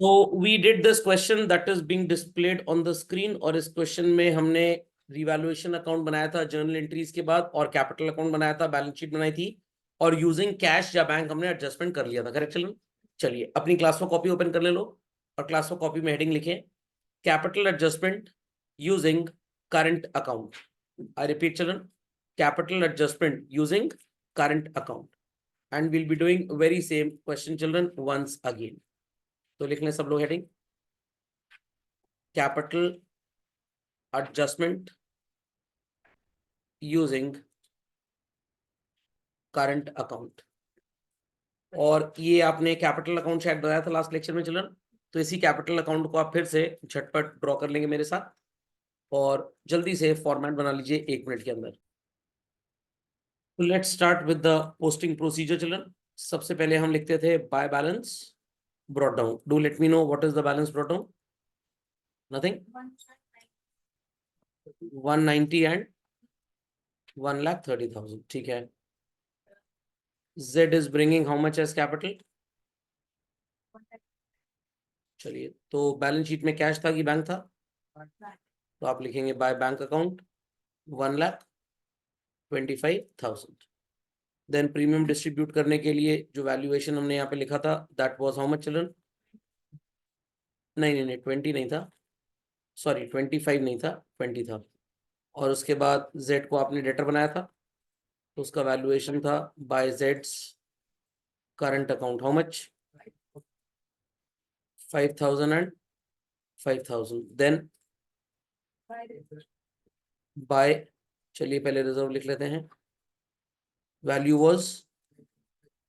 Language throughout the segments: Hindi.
तो we did this question that is being displayed on the screen, और इस क्वेश्चन में हमने रिवैल्यूएशन अकाउंट बनाया था जर्नल एंट्रीज के बाद, और कैपिटल अकाउंट बनाया था, बैलेंस शीट बनाई थी, और यूजिंग कैश या बैंक हमने एडजस्टमेंट कर लिया था। Correct children? चलिए अपनी क्लास में कॉपी ओपन कर ले लो, और क्लास में कॉपी में हेडिंग लिखें capital adjustment using current account. I repeat children, capital adjustment using current account, and will be doing very same question children once again. तो लिख लें सब लोग heading capital adjustment using current account. और ये आपने कैपिटल अकाउंट शायद बताया था लास्ट लेक्चर में चिल्ड्रन, तो इसी कैपिटल अकाउंट को आप फिर से झटपट ड्रॉ कर लेंगे मेरे साथ, और जल्दी से फॉर्मेट बना लीजिए 1 मिनट के अंदर। तो let's start with the posting procedure children. सबसे पहले हम लिखते थे by balance brought down. Do let me know what is the balance brought down? Nothing. 190 and 1,30,000। ठीक है। Z is bringing how much as capital? चलिए, तो बैलेंस शीट में कैश था कि बैंक था? तो आप लिखेंगे by bank account 1,25,000। Then premium distribute करने के लिए जो वैल्यूएशन हमने यहाँ पे लिखा था that was how much children? नहीं, 20 नहीं था, सॉरी 25 नहीं था, 20 था। और उसके बाद Z को आपने डेटर बनाया था, तो उसका वैल्यूएशन था by Z's current account how much? 5,000 and 5,000। Then by, चलिए पहले रिजर्व लिख लेते हैं, वैल्यू वाज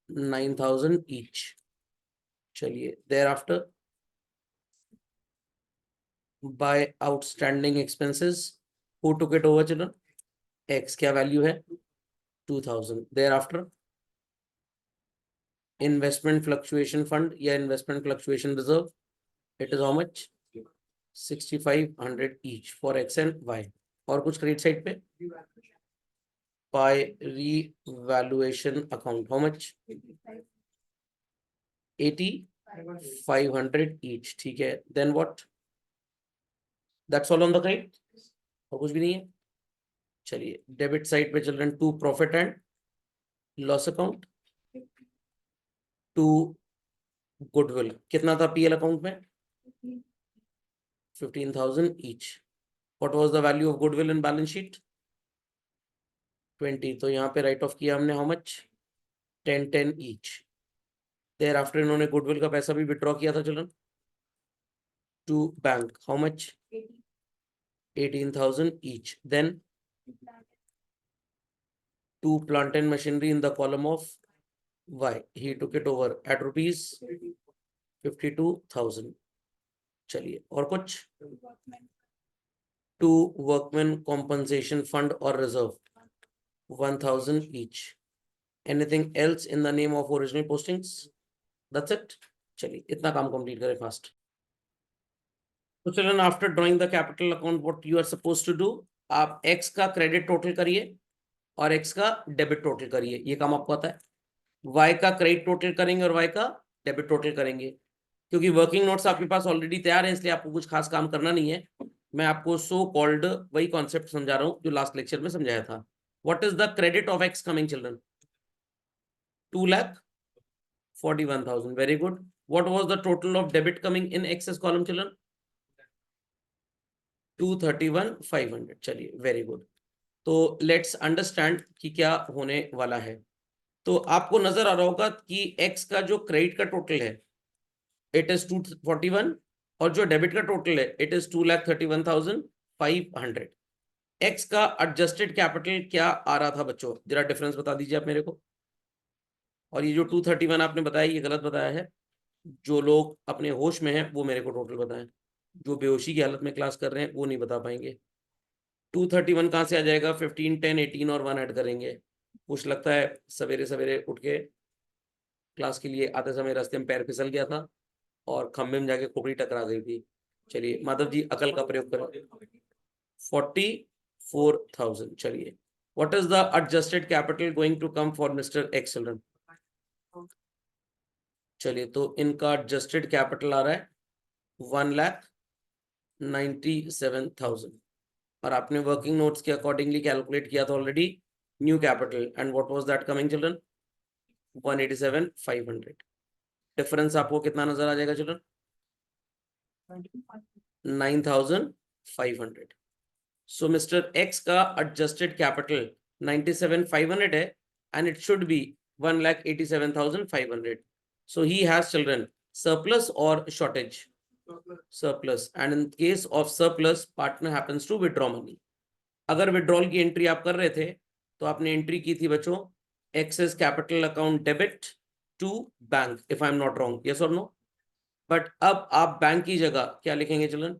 9,000 ईच। चलिए thereafter by outstanding expenses, who took it over children? X. क्या वैल्यू है? 2,000। Thereafter investment fluctuation fund या investment fluctuation reserve, it is how much? 6,500 each for X and Y. और कुछ क्रेडिट साइड पे by revaluation account how much? 8,500 each. ठीक है। Then what? That's all on the credit, और कुछ भी नहीं है। चलिए डेबिट साइड पे children, to profit and loss account, to goodwill. कितना था पीएल अकाउंट में? 15,000 each. What was the value of goodwill in balance sheet? 20। तो यहाँ पे राइट ऑफ किया हमने how much? 10 each. Thereafter इन्होंने गुडविल का पैसा भी विड्रॉ किया था children to bank how much? 18,000 each. Then to plant and machinery in the column of Y. He took it over at rupees 52,000. चलिए और कुछ? To workmen compensation fund or reserve 1,000 each. Anything else in the name of original postings? That's it. चलिए इतना काम कंप्लीट करें फास्ट। तो चलिए after drawing the capital account what you are suppose to do, आप एक्स का क्रेडिट टोटल करिए और एक्स का डेबिट टोटल करिए। ये काम आपको आता है। वाई का क्रेडिट टोटल करेंगे और वाई का डेबिट टोटल करेंगे। क्योंकि वर्किंग नोट्स आपके पास ऑलरेडी तैयार है, इसलिए आपको कुछ खास काम करना नहीं है। मैं आपको सो कॉल्ड वही कॉन्सेप्ट समझा रहा हूँ जो लास्ट लेक्चर में समझाया था। What is the credit of x coming children? 2,41,000। Very good. What was the total of debit coming in excess column children? 231,500। चलिए वेरी गुड। तो लेट्स अंडरस्टैंड कि क्या होने वाला है। तो आपको नजर आ रहा होगा कि एक्स का जो क्रेडिट का टोटल है इट इज 241, और जो डेबिट का टोटल है इट इज 2,31,500। एक्स का एडजस्टेड कैपिटल क्या आ रहा था बच्चों? जरा डिफरेंस बता दीजिए आप मेरे को। और ये जो 231 आपने बताया ये गलत बताया है। जो लोग अपने होश में हैं वो मेरे को टोटल बताएं, जो बेहोशी की हालत में क्लास कर रहे हैं वो नहीं बता पाएंगे। 231 कहाँ से आ जाएगा? 15, 10, 18 और 1 ऐड करेंगे। कुछ लगता है सवेरे सवेरे उठ के क्लास के लिए आते समय रास्ते में पैर फिसल गया था और खंबे में जाके खोपड़ी टकरा गई थी। चलिए माधव जी अकल का प्रयोग करें। 44,000। चलिए what is the adjusted capital going to come for mister x children? चलिए तो इनका एडजस्टेड कैपिटल आ रहा है 1,97,000 और आपने वर्किंग नोट्स के अकॉर्डिंगली कैलकुलेट किया था already knew capital and what was that coming children 187,500 difference आपको कितना नजर आ जाएगा चिल्ड्रन 9,500 सो मिस्टर एक्स का एडजस्टेड कैपिटल 97,500 है and it should be 1,87,500 so he has children surplus or shortage surplus and in case of surplus partner happens to withdraw money अगर विड्रॉल की एंट्री आप कर रहे थे तो आपने एंट्री की थी बच्चों X's capital account debit to bank if I am not wrong yes और नो बट अब आप बैंक की जगह क्या लिखेंगे children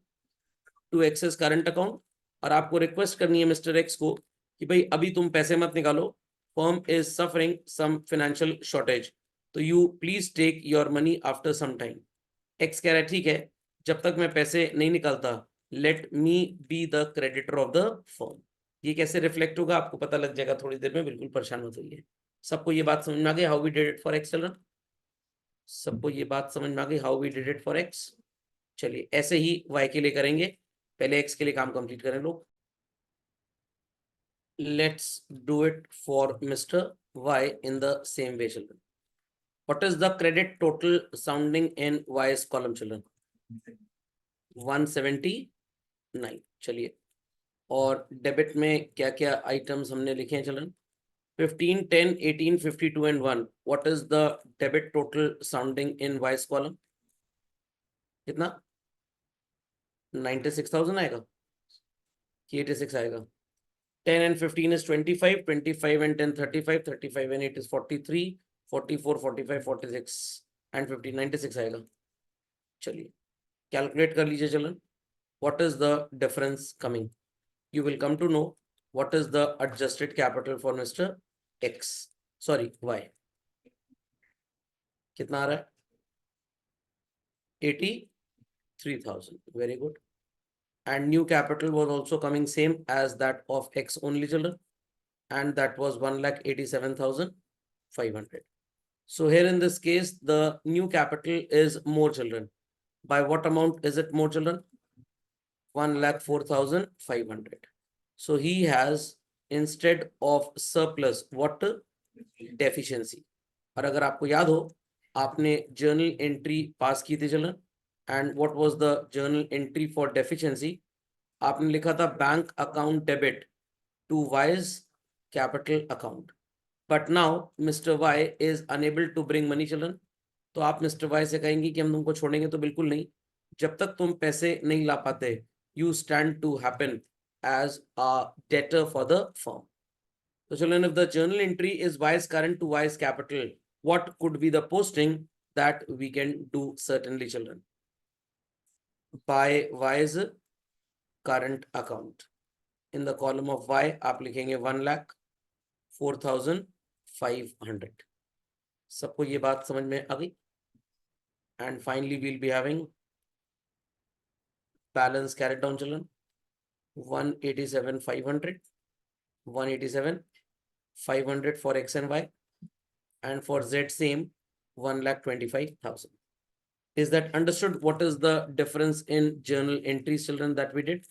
to X's current account और आपको रिक्वेस्ट करनी है मिस्टर एक्स को कि भाई अभी तुम पैसे मत निकालो firm is suffering some financial shortage तो you please take your money after some time X कह रहा है ठीक है जब तक मैं पैसे नहीं निकालता let me be the creditor of the firm ये कैसे रिफ्लेक्ट होगा आपको पता लग जाएगा थोड़ी देर में बिल्कुल परेशान मत होइए सबको ये बात समझ में आ गई how we did it for X children सबको ये बात समझ में आ गई how we did it for X चलिए ऐसे ही वाई के लिए करेंगे पहले एक्स के लिए काम कंप्लीट करें लोग let's do it for mister Y in the same way children what is the credit total sounding in Y's column children 179 चलिए और डेबिट में क्या क्या आइटम्स हमने लिखे हैं children 15 10 18 52 and 1 what is the debit total sounding in y's column कितना 96,000 आएगा कि 86 आएगा 10 and 15 is 25 25 and 10 35 35 and 8 is 43 44 45 46 and 15 96 आएगा चलिए कैलकुलेट कर लीजिए चलन what is the difference coming you will come to know what is the adjusted capital for Mr. X sorry Y कितना आ रहा है 83,000 very good and new capital was also coming same as that of X only children and that was 1,87,500 so here in this case the new capital is more children by what amount is it more children 1,04,500 so he has instead of surplus what deficiency और अगर आपको याद हो आपने जर्नल एंट्री पास की थी children and what was the journal entry for deficiency आपने लिखा था bank account debit to Y's capital account but now Mr Y is unable to bring money children तो आप मिस्टर वाई से कहेंगे कि हम तुमको छोड़ेंगे तो बिल्कुल नहीं जब तक तुम पैसे नहीं ला पाते you stand to happen as a debtor for the firm. So children, if the journal entry is Y's current to Y's capital, what could be the posting that we can do certainly children? By Y's current account. In the column of Y, आप लिखेंगे 1,04,500. सबको ये बात समझ में आ गई? And finally, we'll be having balance carried down children 187,500 187,500 for X and Y and for Z same 1,25,000 is that understood what is the difference in journal entries children that we did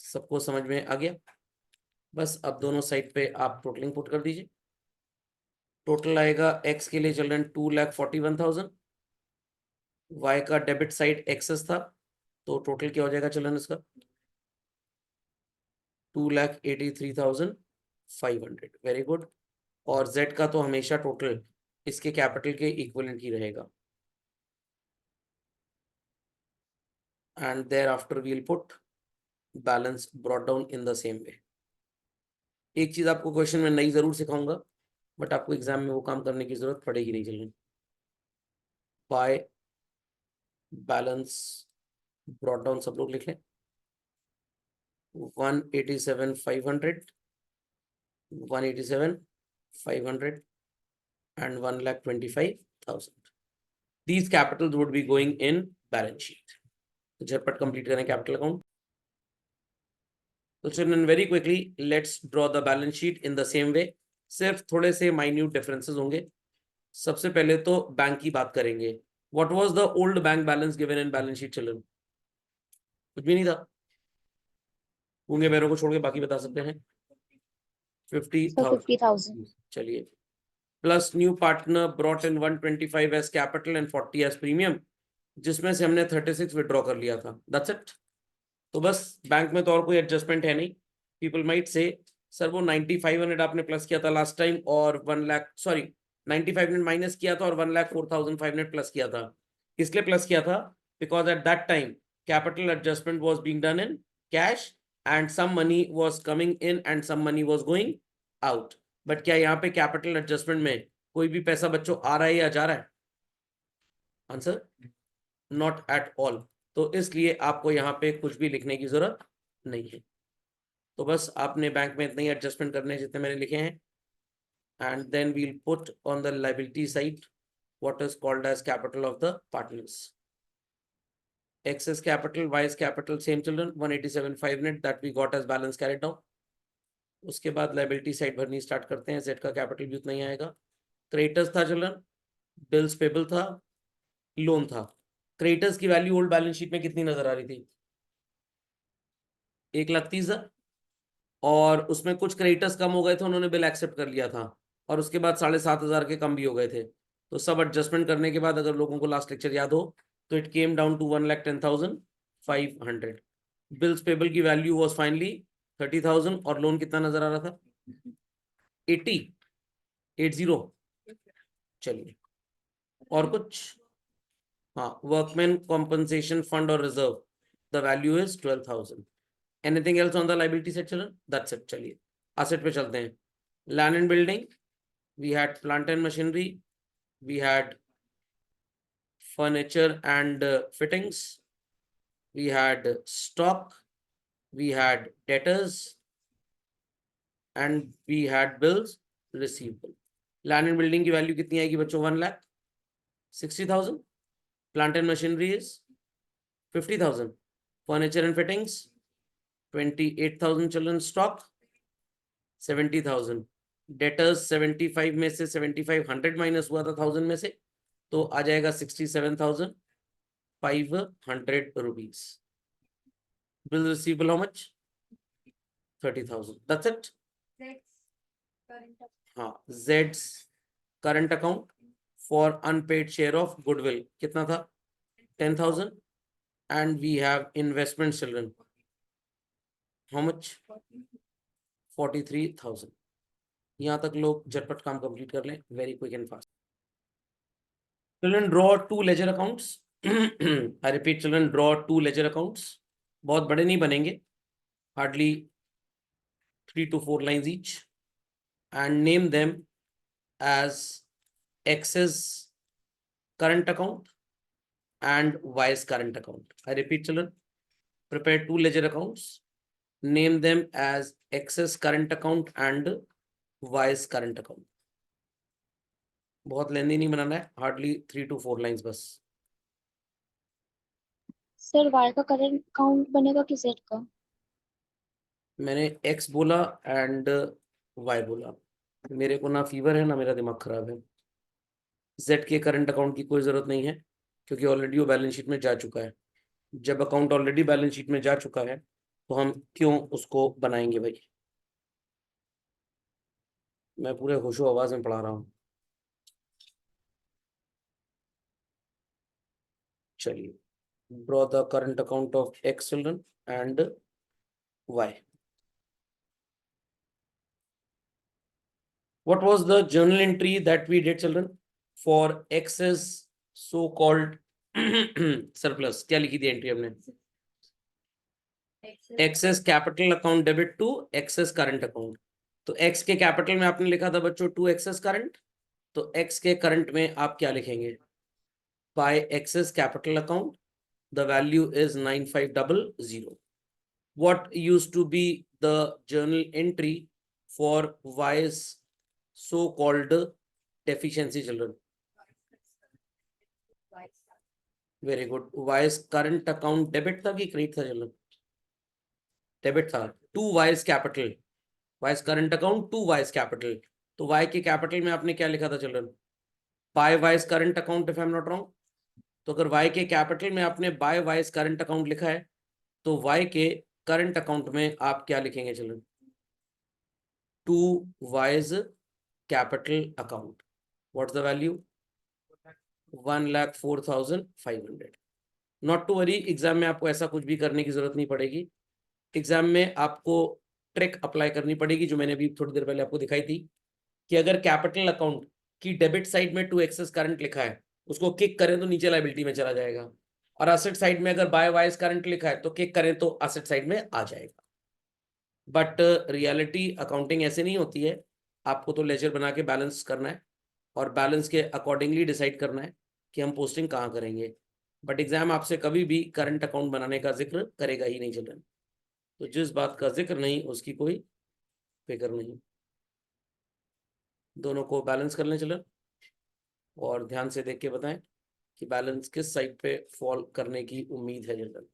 सबको समझ में आ गया बस अब दोनों साइड पे आप टोटलिंग पुट कर दीजिए टोटल आएगा X के लिए चिल्ड्रन 2,41,000 Y का डेबिट साइड एक्सेस था तो टोटल क्या हो जाएगा चिल्ड्रन इसका 2,83,500 वेरी गुड और Z का तो हमेशा टोटल इसके कैपिटल के इक्विवेलेंट ही रहेगा and thereafter we'll put balance brought down in the same way एक चीज आपको क्वेश्चन में नई जरूर सिखाऊंगा बट आपको एग्जाम में वो काम करने की जरूरत पड़ेगी नहीं children by balance brought down सब लोग लिख लें 187,500 187,500 and 1,25,000 these capitals would be going in balance sheet तो झटपट कंप्लीट करें कैपिटल अकाउंट तो children very quickly let's draw the balance sheet in the same वे सिर्फ थोड़े से माइन्यूट डिफरेंसेस होंगे सबसे पहले तो बैंक की बात करेंगे What was the old bank balance given in balance sheet children? कुछ भी नहीं था. गूंगे बैरों को छोड़ के बाकी बता सकते हैं. 50,000. 50,000. चलिए. Plus new partner brought in 125 as capital and 40 as premium, जिसमें से हमने 36 विड्रॉ कर लिया था. That's it. तो बस बैंक में तो और कोई एडजस्टमेंट है नहीं. People might say सर वो 9500 आपने प्लस किया था लास्ट टाइम और 1 लाख, सॉरी 9500 माइनस किया था और 1,04,500 प्लस किया था. इसलिए प्लस किया था because at that time capital adjustment was being done in cash and some money was coming in and some money was going out. But क्या यहाँ पे कैपिटल एडजस्टमेंट में कोई भी पैसा बच्चों आ रहा है या जा रहा है? Answer not at all. तो इसलिए आपको यहाँ पे कुछ भी लिखने की जरूरत नहीं है. तो बस आपने बैंक में इतने ही एडजस्टमेंट करने जितने मैंने लिखे हैं. And then we'll put on the liability side what is called as capital of the partners. X is capital, Y is capital, same children, 187,500 that we got as balance carried down. उसके बाद लायबिलिटी साइड भरनी स्टार्ट करते हैं. जेड का कैपिटल भी उतना ही आएगा. क्रेडिटर्स था चिल्ड्रन, बिल्स पेबल था, लोन था. क्रेडिटर्स की वैल्यू ओल्ड बैलेंस शीट में कितनी नजर आ रही थी? 1,30,000. और उसमें कुछ क्रेडिटर्स कम हो गए थे, उन्होंने बिल एक्सेप्ट कर लिया था. और उसके बाद 7,500 के कम भी हो गए थे. तो सब एडजस्टमेंट करने के बाद अगर लोगों को लास्ट लेक्चर याद हो तो it came down to 1,10,500. Bills payable की वैल्यू वाज फाइनली 30,000 और लोन कितना नजर आ रहा था? 80. चलिए और कुछ. हाँ, वर्कमैन कॉम्पनसेशन फंड और reserve, the value is 12,000. Anything else on the liability side children? That's it. चलिए एसेट पे चलते हैं. Land and building, we had plant and machinery, we had furniture and fittings, we had stock, we had debtors, and we had bills receivable. Land and building की वैल्यू कितनी आएगी बच्चों? 1,60,000. Plant and machinery is 50,000. Furniture and fittings 28,000. Children stock 70,000. Debtors 75 में से 7,500 माइनस हुआ था 1,000 में से, तो आ जाएगा 67,500 rupees. Bill receivable how much? 30,000. That's it. हाँ, Z's current account for unpaid share of goodwill कितना था? 10,000. And we have investment children. How much? 43,000. यहाँ तक लोग झटपट काम कंप्लीट कर लें. Very quick and fast. Children, draw 2 ledger accounts. I repeat, children, draw 2 ledger accounts. बहुत बड़े नहीं बनेंगे, hardly 3 to 4 lines each, and name them as X's current account and Y's current account. I repeat, children, prepare 2 ledger accounts, name them as X's current account and Y's current account. बहुत लेंदी नहीं बनाना है, हार्डली 3 to 4 लाइंस बस. सर Y का करंट अकाउंट बनेगा कि Z का? मैंने X बोला एंड Y बोला. मेरे को ना फीवर है ना मेरा दिमाग खराब है. Z के करंट अकाउंट की कोई जरूरत नहीं है क्योंकि ऑलरेडी वो बैलेंस शीट में जा चुका है. जब अकाउंट ऑलरेडी बैलेंस शीट में जा चुका है तो हम क्यों उसको बनाएंगे भाई? मैं पूरे होशो आवाज में पढ़ा रहा हूँ. चलिए, draw the current account of X children and Y. What was the journal entry that we did children for X's so-called surplus? क्या लिखी थी एंट्री हमने? X's capital account debit to X's current account. तो X के कैपिटल में आपने लिखा था बच्चों 2 X's current, तो X के करंट में आप क्या लिखेंगे? By X's capital account, the value is 9500. What used to be the journal entry for Y's so-called deficiency children? Very good. Y's current account debit था कि क्रेडिट था children? डेबिट था. 2 Y's capital. Y's current account 2 Y's capital. तो Y के कैपिटल में आपने क्या लिखा था children? By Y's current account if I'm not wrong. तो अगर y के कैपिटल में आपने बाय वाइज करंट अकाउंट लिखा है तो y के करंट अकाउंट में आप क्या लिखेंगे children? To Y's capital account. What's the value? 1,04,500. Not to worry, exam में आपको ऐसा कुछ भी करने की जरूरत नहीं पड़ेगी. एग्जाम में आपको ट्रिक अप्लाई करनी पड़ेगी जो मैंने अभी थोड़ी देर पहले आपको दिखाई थी कि अगर कैपिटल अकाउंट की डेबिट साइड में टू एक्सेस करंट लिखा है उसको किक करें तो नीचे लायबिलिटी में चला जाएगा, और असेट साइड में अगर बाय वाइज करंट लिखा है तो किक करें तो असेट साइड में आ जाएगा. बट रियलिटी अकाउंटिंग ऐसे नहीं होती है. आपको तो लेजर बना के बैलेंस करना है और बैलेंस के अकॉर्डिंगली डिसाइड करना है कि हम पोस्टिंग कहाँ करेंगे. बट एग्जाम आपसे कभी भी करंट अकाउंट बनाने का जिक्र करेगा ही नहीं चिल्ड्रन. तो जिस बात का जिक्र नहीं उसकी कोई फिक्र नहीं. दोनों को बैलेंस कर लें चिल्ड्रन, और ध्यान से देख के बताएं कि बैलेंस किस साइड पे फॉल करने की उम्मीद है children.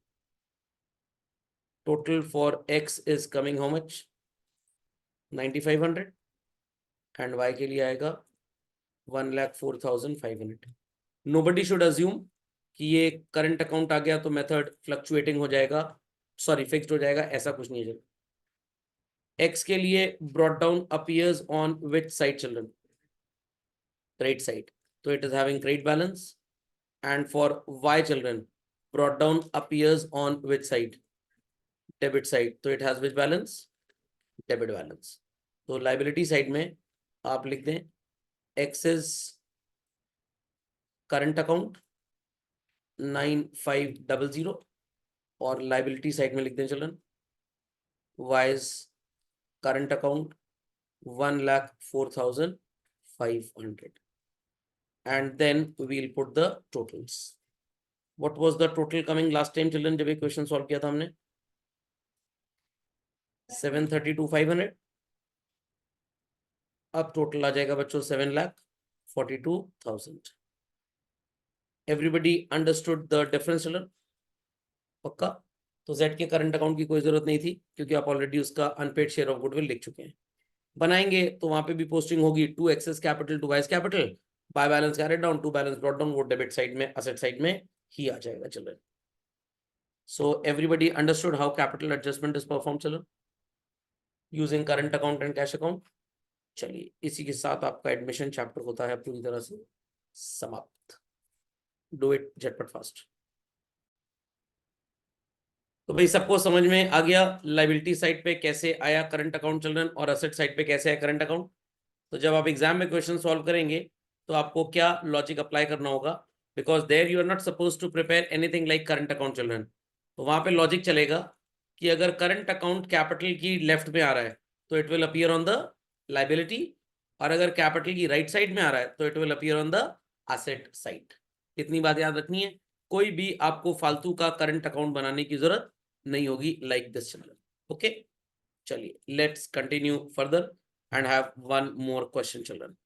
Total for x is coming how much? 9500 and y के लिए आएगा 1,04,500. नोबडी शुड अज्यूम कि ये करंट अकाउंट आ गया तो मेथड फ्लक्चुएटिंग हो जाएगा, सॉरी फिक्स्ड हो जाएगा, ऐसा कुछ नहीं है. x के लिए brought down appears on which side children? Credit side, तो it is having credit balance. And for y children brought down appears on which side? Debit side, तो it has which balance? Debit balance. तो लाइबिलिटी साइड में आप लिख दें x इज करंट अकाउंट 9500 और लाइबिलिटी साइड में लिख दें children y is current account 1,04,500 and then we'll put the totals. What was the total coming last time children जब ये क्वेश्चन सॉल्व किया था हमने? 732,500. अब टोटल आ जाएगा बच्चों 7,42,000. Everybody understood the difference children? पक्का? तो Z के करंट अकाउंट की कोई जरूरत नहीं थी क्योंकि आप ऑलरेडी उसका अनपेड शेयर ऑफ गुडविल लिख चुके हैं. बनाएंगे तो वहां पे भी पोस्टिंग होगी to X's capital to Y's capital, by balance carried down, to balance brought down, वो डेबिट साइड में असेट साइड में ही आ जाएगा children. So everybody understood how capital adjustment is perform children using current account and cash account. चलिए इसी के साथ आपका एडमिशन चैप्टर होता है पूरी तरह से समाप्त. डू इट झटपट फास्ट. तो भाई सबको समझ में आ गया लाइबिलिटी साइड पे कैसे आया करंट अकाउंट चिल्ड्रन और असेट साइड पे कैसे आया करंट अकाउंट. तो जब आप एग्जाम में क्वेश्चन सॉल्व करेंगे तो आपको क्या लॉजिक अप्लाई करना होगा, because there you are not suppose to prepare anything like current account children. तो वहां पे लॉजिक चलेगा कि अगर करंट अकाउंट कैपिटल की लेफ्ट में आ रहा है तो it will appear on the liability, और अगर कैपिटल की राइट साइड में आ रहा है तो it will appear on the asset side. इतनी बात याद रखनी है. कोई भी आपको फालतू का करंट अकाउंट बनाने की जरूरत नहीं होगी लाइक दिस चिल्ड्रन. ओके, चलिए let's continue further and have one more question children.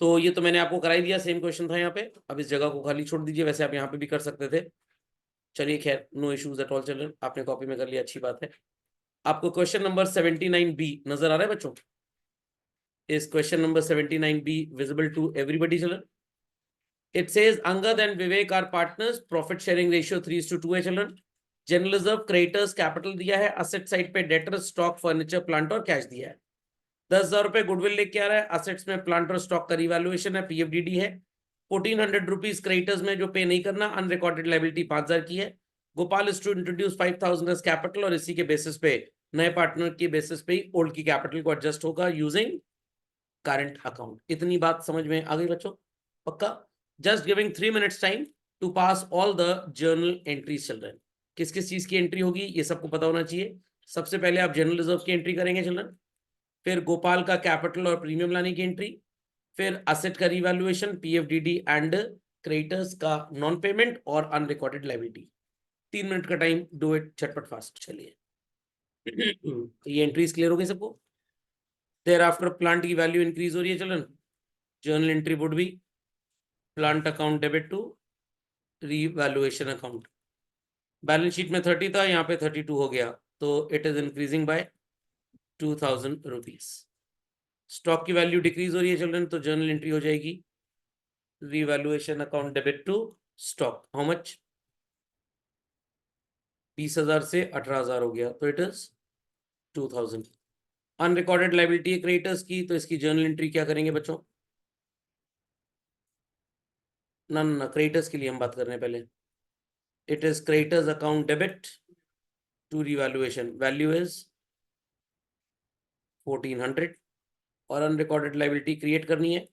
तो ये तो मैंने आपको कराई दिया, सेम क्वेश्चन था यहाँ पे. अब इस जगह को खाली छोड़ दीजिए, वैसे आप यहाँ पे भी कर सकते थे. चलिए खैर, no issues at all children, आपने कॉपी में कर लिया, अच्छी बात है. आपको क्वेश्चन नंबर 79B नजर आ रहा है बच्चों? इस question number 79B visible to everybody children? It says Angad and Vivek are partners, profit sharing ratio 3:2 है children. General reserve creditors capital दिया है, असेट साइड पे डेटर स्टॉक फर्नीचर प्लांट और कैश दिया है. 10,000 रुपए गुडविल लेके आ रहा है, असेट्स में प्लांट और स्टॉक का रिवैल्यूएशन है, पीएफडीडी है. 1400 रुपीज क्रेडिटर्स में जो पे नहीं करना, अनरिकॉर्डेड लायबिलिटी 5,000 की है. Gopal is to introduce 5,000 as capital और इसी के बेसिस पे नए पार्टनर के बेसिस पे ही ओल्ड की कैपिटल को एडजस्ट होगा यूजिंग करंट अकाउंट. इतनी बात समझ में आ गई बच्चों? पक्का? Just giving 3 minutes time to pass all the journal entries children. किस किस चीज की एंट्री होगी ये सबको पता होना चाहिए. सबसे पहले आप जनरल रिजर्व की एंट्री करेंगे चिल्ड्रन, फिर गोपाल का कैपिटल और प्रीमियम लाने की एंट्री, फिर असेट का रिवैल्यूएशन, पीएफडीडी एंड क्रेडिटर्स का नॉन पेमेंट और अनरिकॉर्डेड लायबिलिटी. 3 मिनट का टाइम, डू इट झटपट फास्ट. चलिए ये एंट्रीज क्लियर हो गई सबको? देयर आफ्टर प्लांट की वैल्यू इंक्रीज हो रही है children, journal entry would be plant account debit to revaluation account. Balance sheet में 30 था, यहाँ पे 32 हो गया, तो it is increasing by 2,000 rupees. Stock की वैल्यू डिक्रीज हो रही है चिल्ड्रन, तो जर्नल एंट्री हो जाएगी revaluation account debit to stock how much, 20,000 से 18,000 हो गया, तो इट इज 2,000। अनरिकॉर्डेड लाइबिलिटी है क्रेडिटर्स की, तो इसकी जर्नल एंट्री क्या करेंगे बच्चों? ना ना ना, क्रेडिटर्स के लिए हम बात कर रहे हैं पहले। It is creditors account debit to revaluation, value is 1400 और अनरिकॉर्डेड लाइबिलिटी क्रिएट करनी है,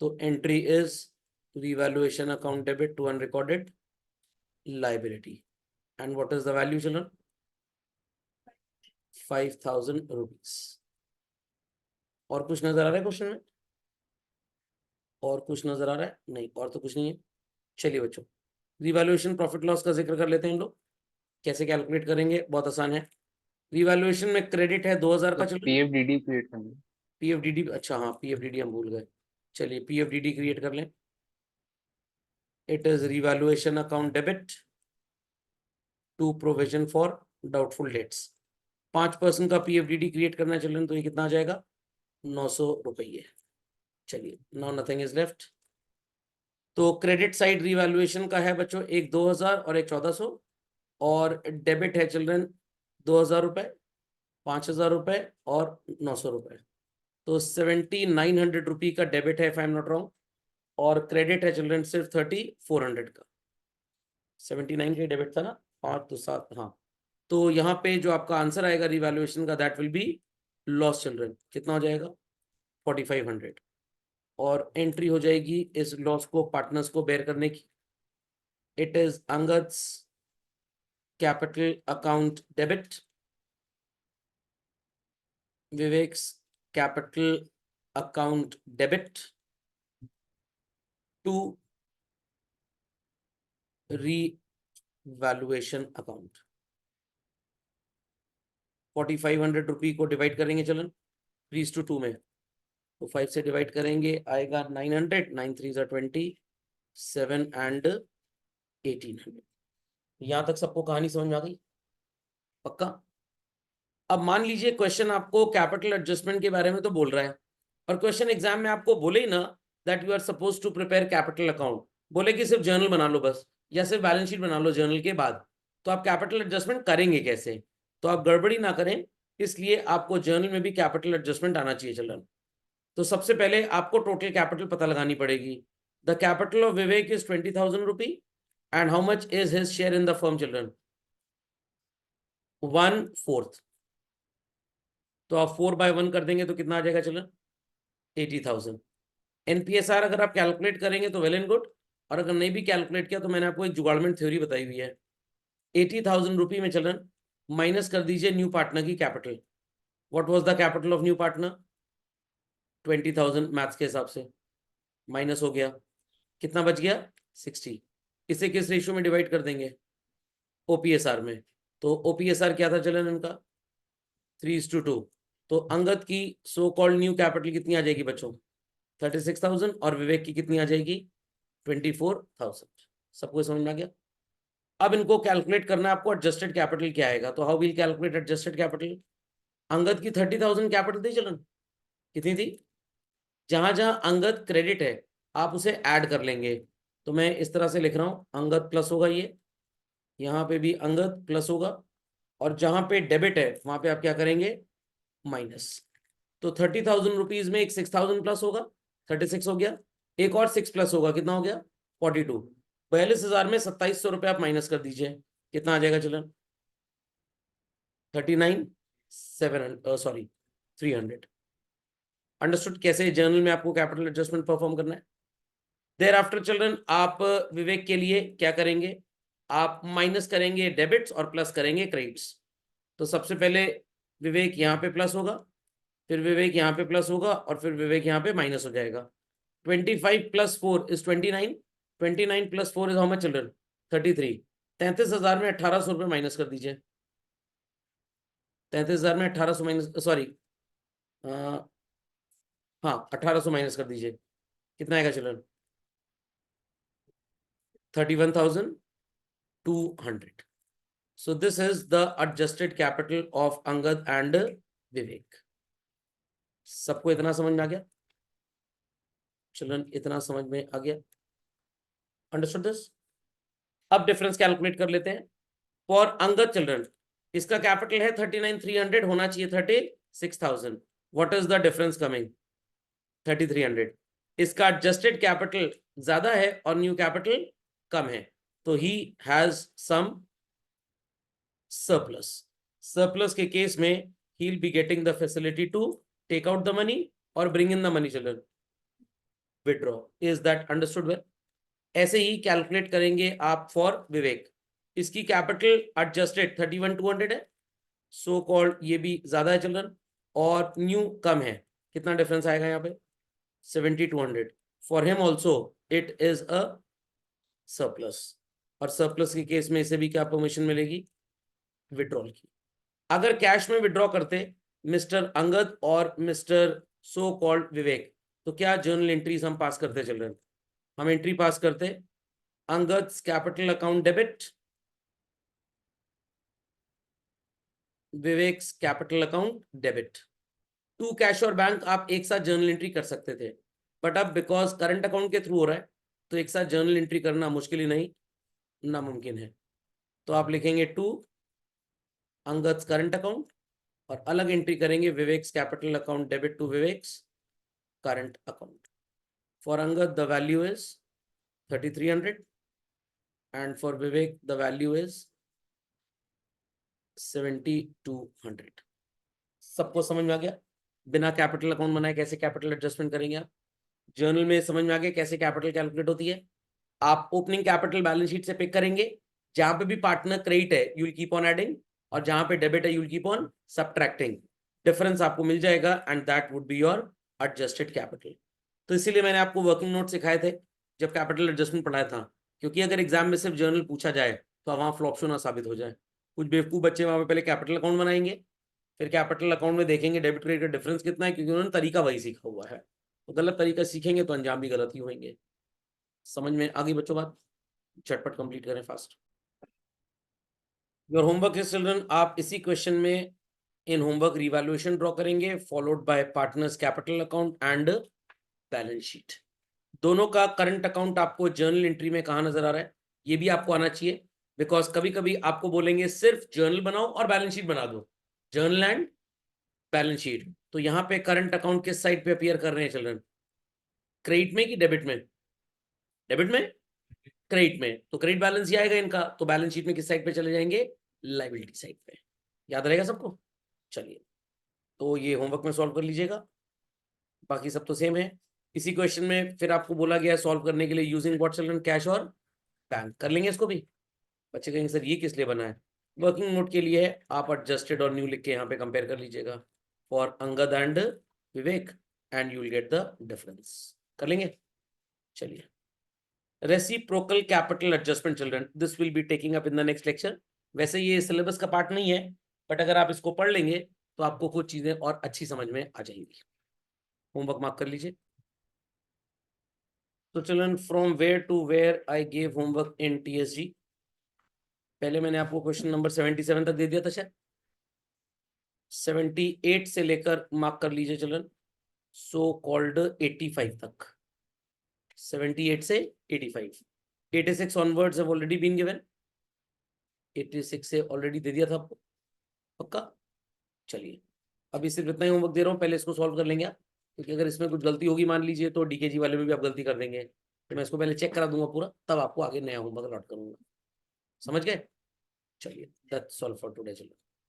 तो entry is revaluation account debit to unrecorded liability. And what is the value children? 5,000 rupees. और कुछ नजर आ रहा है क्वेश्चन में? और कुछ नजर आ रहा है? नहीं, और तो कुछ नहीं है। चलिए बच्चों, रिवैल्यूएशन प्रॉफिट लॉस का जिक्र कर लेते हैं हम लोग। कैसे कैलकुलेट करेंगे? बहुत आसान है। रिवैल्यूएशन में क्रेडिट है 2,000 का, चलो पीएफडीडी क्रिएट करना है। पीएफडीडी, अच्छा हाँ पीएफडीडी हम भूल गए। चलिए पीएफडीडी क्रिएट कर लें। It is revaluation account debit to provision for doubtful debts. 5% का पीएफडीडी क्रिएट करना है चिल्ड्रन, तो ये कितना आ जाएगा? 900 रुपये। चलिए नाउ नथिंग इज लेफ्ट। तो क्रेडिट साइड रिवैल्यूएशन का है बच्चों, एक 2,000 और एक 1,400, और डेबिट है चिल्ड्रन 2,000 रुपये, 5,000 रुपये और 900 रुपये। तो 7,900 रुपये का डेबिट है if I am not wrong, और क्रेडिट है चिल्ड्रन सिर्फ 3,400 का। 79 का डेबिट था ना, 5 तो 7, हाँ। तो यहाँ पे जो आपका आंसर आएगा रिवैल्यूएशन का, that will be loss children. कितना हो जाएगा? 4,500। और एंट्री हो जाएगी इस लॉस को पार्टनर्स को बेयर करने की। It is Angad's capital account debit, Vivek's capital account debit to revaluation account. 4,500 रुपये को डिवाइड करेंगे चलन 3:2 में, तो 5 से डिवाइड करेंगे आएगा 900, 9 3 20, 7 एंड 1,800। यहां तक सबको कहानी समझ में आ गई? पक्का? अब मान लीजिए क्वेश्चन आपको कैपिटल एडजस्टमेंट के बारे में तो बोल रहा है, और क्वेश्चन एग्जाम में आपको बोले ही ना that you are suppose to prepare capital account, बोले कि सिर्फ जर्नल बना लो बस, या सिर्फ बैलेंस शीट बना लो जर्नल के बाद, तो आप कैपिटल एडजस्टमेंट करेंगे कैसे? तो आप गड़बड़ी ना करें, इसलिए आपको जर्नल में भी कैपिटल एडजस्टमेंट आना चाहिए चिल्ड्रन। तो सबसे पहले आपको टोटल कैपिटल पता लगानी पड़ेगी। The capital of Vivek is 20,000 rupee, and how much is his share in the firm children? 1/4। तो आप 4/1 कर देंगे तो कितना आ जाएगा चिल्ड्रन? 80,000। एनपीएसआर अगर आप कैलकुलेट करेंगे तो वेल एंड गुड, और अगर नहीं भी कैलकुलेट किया तो मैंने आपको एक जुगाड़मेंट थ्योरी बताई हुई है। 80,000 रुपये में चिल्ड्रन माइनस कर दीजिए न्यू पार्टनर की capital. What was the capital of new partner? 20,000 maths के हिसाब से, माइनस हो गया, कितना बच गया? 60। इसे किस रेशियो में डिवाइड कर देंगे? ओपीएसआर में। तो ओपीएसआर क्या था चलन इनका? 3:2। तो अंगद की सो कॉल्ड न्यू कैपिटल कितनी आ जाएगी बच्चों? 36,000, और विवेक की कितनी आ जाएगी? 24,000। सबको समझ में आ गया? अब इनको कैलकुलेट करना है आपको, एडजस्टेड कैपिटल क्या आएगा। तो how will calculate adjusted capital? Angad की 30,000 कैपिटल थी चलन, कितनी थी? जहां जहां अंगद क्रेडिट है आप उसे ऐड कर लेंगे। तो मैं इस तरह से लिख रहा हूं, अंगद प्लस होगा ये, यहाँ पे भी अंगद प्लस होगा, और जहां पे डेबिट है वहां पे आप क्या करेंगे? माइनस। तो 30,000 रुपीज में एक 6,000 प्लस होगा, 36 हो गया, एक और 6 प्लस होगा, कितना हो गया? 42। 42,000 में 2,700 रुपये आप माइनस कर दीजिए, कितना आ जाएगा चलन? 39,700 सॉरी 300। अंडरस्टूड कैसे जर्नल में आपको कैपिटल एडजस्टमेंट परफॉर्म करना है? देयर आफ्टर चिल्ड्रन आप विवेक के लिए क्या करेंगे? आप माइनस करेंगे डेबिट्स और प्लस करेंगे क्रेडिट्स। तो सबसे पहले विवेक यहाँ पे प्लस होगा, फिर विवेक यहाँ पे प्लस होगा, और फिर विवेक यहाँ पे माइनस हो जाएगा। 25 + 4 is 29। 29 + 4 is how much children? 33। 33,000 में 1,800 रुपये माइनस कर दीजिए। 33,000 में 1,800 माइनस, सॉरी हाँ 1,800 माइनस कर दीजिए, कितना आएगा children? 31,200। So this is the adjusted capital of Angad and Vivek. सबको इतना समझ में आ गया? चिल्ड्रन इतना समझ में आ गया? Understood this? अब डिफरेंस कैलकुलेट कर लेते हैं फॉर अंगद चिल्ड्रन। इसका कैपिटल है 39,300, होना चाहिए 36,000। What is the difference coming? 3,300। इसका एडजस्टेड कैपिटल ज्यादा है और न्यू कैपिटल कम है, तो he has some surplus. Surplus के केस में he will be getting the facility to take out the money और bring in the money children, withdraw. Is that understood well? ऐसे ही कैलकुलेट करेंगे आप फॉर विवेक। इसकी कैपिटल एडजस्टेड 31,200 है, सो कॉल्ड ये भी ज्यादा है चिल्ड्रन, और न्यू कम है। कितना डिफरेंस आएगा यहाँ पे? 7,200। For him also it is a surplus, और सरप्लस के केस में इसे भी क्या परमिशन मिलेगी? विड्रॉल की। अगर कैश में विड्रॉ करते मिस्टर अंगद और मिस्टर सो कॉल्ड विवेक, तो क्या जर्नल एंट्रीज हम पास करते चिल्ड्रन? हम एंट्री पास करते Angad capital account debit, Vivek's capital account debit. To cash और बैंक आप एक साथ जर्नल एंट्री कर सकते थे, बट अब बिकॉज करंट अकाउंट के थ्रू हो रहा है तो एक साथ जर्नल एंट्री करना मुश्किल ही नहीं नामुमकिन है। तो आप लिखेंगे टू अंगद करंट अकाउंट और अलग एंट्री करेंगे Vivek's capital account debit to Vivek's current account. For Angad the value is 3,300 and for Vivek the value is 7,200। सबको समझ में आ गया? बिना कैपिटल अकाउंट बनाए कैसे कैपिटल एडजस्टमेंट करेंगे आप? जर्नल में समझ में आ गया कैसे कैपिटल कैलकुलेट होती है? आप ओपनिंग कैपिटल बैलेंस शीट से पिक करेंगे, जहां पे भी पार्टनर क्रेडिट है you will keep on adding, और जहां पे डेबिट है you will keep on subtracting. Difference आपको मिल जाएगा and that would be your adjusted capital. तो इसीलिए मैंने आपको वर्किंग नोट सिखाए थे जब कैपिटल एडजस्टमेंट पढ़ाया था, क्योंकि अगर एग्जाम में सिर्फ जर्नल पूछा जाए तो वहां फ्लॉप शो ना साबित हो जाए। कुछ बेवकूफ बच्चे वहां पे पहले कैपिटल अकाउंट बनाएंगे, फिर कैपिटल अकाउंट में देखेंगे डेबिट क्रेडिट का डिफरेंस कितना है, क्योंकि उन्होंने तरीका वही सीखा हुआ है। तो गलत तरीका सीखेंगे तो अंजाम भी गलत ही होंगे। समझ में आ गई बच्चों बात? झटपट कंप्लीट करें fast. Your homework is children, आप इसी क्वेश्चन में इन होमवर्क रिवैल्यूएशन ड्रॉ करेंगे followed by partners capital account and balance sheet. दोनों का करंट अकाउंट आपको जर्नल एंट्री में कहां नजर आ रहा है ये भी आपको आना चाहिए, बिकॉज कभी कभी आपको बोलेंगे सिर्फ जर्नल बनाओ और बैलेंस शीट बना दो, जर्नल एंड बैलेंस शीट। तो यहाँ पे करंट अकाउंट किस साइड पे अपीयर कर रहे हैं चिल्ड्रन? क्रेडिट में कि डेबिट में? डेबिट में, क्रेडिट में। तो क्रेडिट बैलेंस ही आएगा इनका, तो बैलेंस शीट में किस साइड पे चले जाएंगे? लायबिलिटी साइड पे। याद रहेगा सबको? चलिए, तो ये होमवर्क में सॉल्व कर लीजिएगा, बाकी सब तो सेम है। इसी क्वेश्चन में फिर आपको बोला गया सॉल्व करने के लिए यूजिंग व्हाट चिल्ड्रन? कैश और बैंक। कर लेंगे इसको भी। बच्चे कहेंगे सर ये किस लिए बना है? वर्किंग नोट के लिए है, आप एडजस्टेड और न्यू लिख के यहाँ पे कंपेयर कर लीजिएगा for Angad and Vivek and you will get the difference. कर लेंगे? चलिए, reciprocal capital adjustment children, this will be taking up in the next lecture. वैसे ये सिलेबस का पार्ट नहीं है, बट अगर आप इसको पढ़ लेंगे तो आपको कुछ चीजें और अच्छी समझ में आ जाएंगी। होमवर्क मार्क कर लीजिए। तो children, from where to where I gave homework in TSG। पहले मैंने आपको क्वेश्चन नंबर 77 तक दे दिया था शायद, 78 से लेकर मार्क कर लीजिए चिल्ड्रन, सो कॉल्ड 85 तक। 78 से 85। 86 onwards have already been given. 86 से ऑलरेडी दे दिया था आपको, पक्का? चलिए, अभी सिर्फ इतना ही होमवर्क दे रहा हूँ, पहले इसको सॉल्व कर लेंगे आप, क्योंकि अगर इसमें कुछ गलती होगी मान लीजिए तो DKG वाले में भी आप गलती कर देंगे, तो मैं इसको पहले चेक करा दूंगा पूरा, तब आपको आगे नया होमवर्क अलॉट करूंगा। समझ गए? चलिए, that's all for today children.